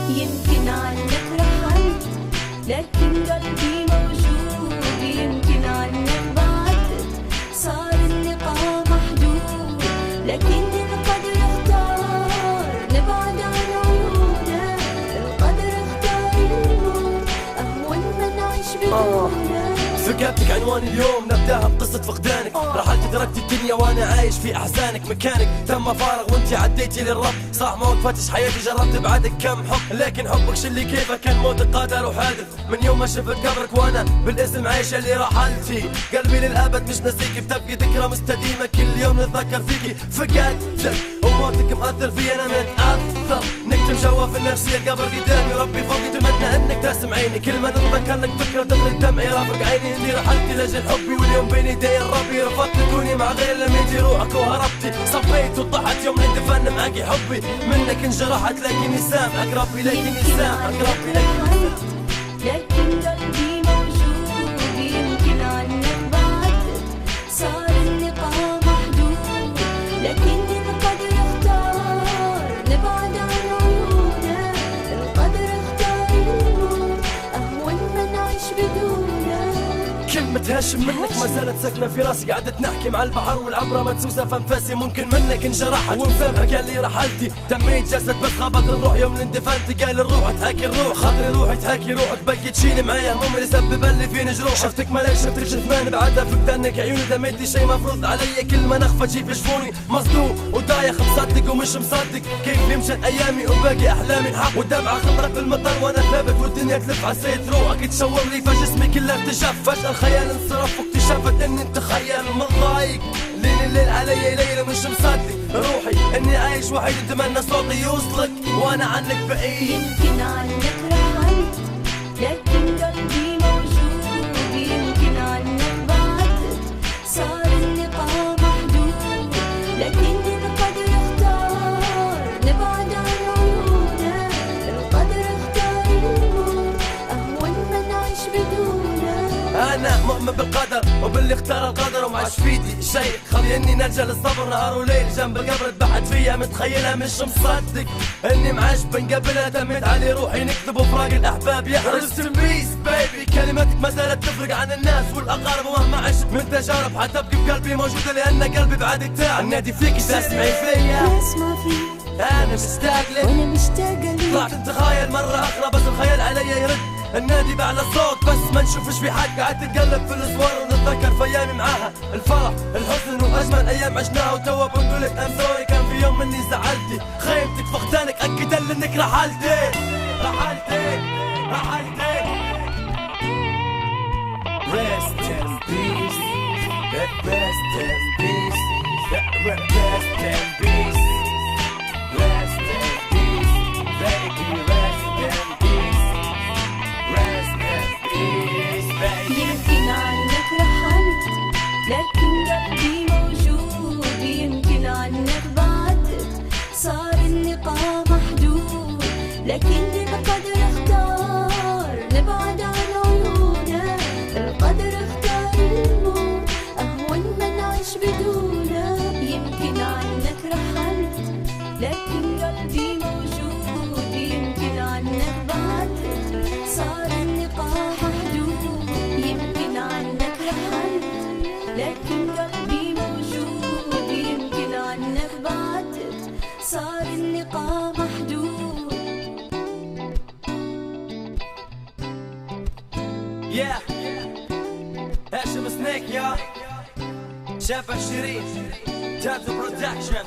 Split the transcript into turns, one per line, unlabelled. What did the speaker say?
يمكن عنك رحلت لكن قلبي موجود، يمكن عنك بعدت صار اللقاء محدود، لكن القدر اختار نبعد عن عيونك، القدر اختار الموت أهون ما نعيش بدونك.
سكبتك عنوان اليوم نبداها بقصة فقدانك، رحلت تركت الدنيا وانا عايش في احزانك، مكانك تم فارغ وانتي عديتي للرب، صح ما وقفتش حياتي جربت بعدك كم حب، لكن حبك شلي كيفك كان موتك قادر وحادث، من يوم ما شفت قبرك وانا بالاسم عايش اللي رحلتي، قلبي للابد مش ناسيكي، بتبقي ذكرى مستديمة كل يوم نتذكر فيكي، فقدتك وموتك مأثر في انا متأثر، نكتم جوا في النفسية القبر قدامي، ربي فوقي تمنى انك تسمعيني، كل ما نتذكر لك فكرة تغرق دمعي رافق عيني، اني رحلتي لاجل حبي واليوم بين يدي ربي، رفضت تكوني مع غير لما يجي روحك وهربتي، صفيت وطحت يوم ندفن معاكي حبي، منك انجرحت لكني سامعك ربي، لكني سامعك ربي،
لكن قلبي موجود، يمكن عنك بعدت صار اللقاء محدود، لكن القدر اختار نبعد عن عيونك، القدر اختار الموت أهون ما نعيش بدونك.
كلمة هاشم منك ما زالت ساكنة في راسي، قعدت نحكي مع البحر والعبرة مدسوسة فانفاسي، ممكن منك انجرحت ومسامحك قال لي رحلتي، تميت جسد بس خبط الروح يوم الاندفنتي، قال الروح تهاكي الروح، خاطري روحي تهاكي روحك، بقي تشيلي معايا هموم اللي سبب اللي فيني جروح، شفتك ملاك شفتك جثمان بعدها فقدانك عيوني، دميتي شي مفروض علي، كل ما نخفى تجي في جفوني، مصدوم ودايخ مصدق ومش مصدق، كيف يمشي ايامي وباقي احلامي نحق، والدمعة خضرت في المطر وانا ثابت والدنيا تلف عسيت روحك تشاور لي فجسمي كله ارتجف، فجأة الخيال انصرف واكتشفت اني انت خيال مضايق، ليل الليل علي ليلة مش مصدق روحي اني عايش وحيد، اتمنى صوتي يوصلك وانا عنك بعيد.
يمكن عنك رحلت لكن قلبي موجود، يمكن عنك بعدت صار اللقاء محدود، لكن القدر اختار نبعد عن عيونك، القدر اختار الموت أهون ما نعيش بدونك.
انا مؤمن بالقدر وباللي اختار القدر، ومعاش فيدي شيء خليني نرجع للصبر، نهار وليل جنب القبر اتبحت فيها متخيلها مش مصدق اني معاش بنقابلها، تميت علي روحي نكتب فراق الاحباب يحرس بيس بيبي، كلماتك ما زالت تفرق عن الناس والاقارب، ومهما عشت من تجارب حتبقي بقلبي موجوده، لان قلبي بعدك تاع النادي فيك تسمعي فيا،
اسمع فيك
انا مشتاق لك
وانا مشتاقه ليك،
طلعت نتخيل مره اخرى بس الخيال علي يرد، النادي بعلى صوت بس ما نشوفش في حد، قاعد تتقلب في الاسوار ونتذكر في ايامي معاها، الفرح الحزن واجمل ايام عشناها، وتوا بنقولك ام سوري كان في يوم مني زعلتي، خيمتك فقدانك اكد انك رحلتي رحلتي رحلتي. Rest in peace, rest in peace, rest in peace, rest in peace, baby rest in peace, rest in peace, baby.
يمكن عنك رحلت لكن قلبي موجود، يمكن عنك بعدت صار اللقاء محدود، لكن القدر اختار نبعد عن عيونك، القدر اختار الموت أهون ما نعيش بدونك. يمكن عنك رحلت لكن قلبي موجود، يمكن عنك بعدت صار اللقاء محدود، يمكن عنك رحلت لكن قلبي موجود، يمكن عنك بعدت صار اللقاء محدود.
Yeah, هاشم سنيك يا شاف 20 تابع برودكشن.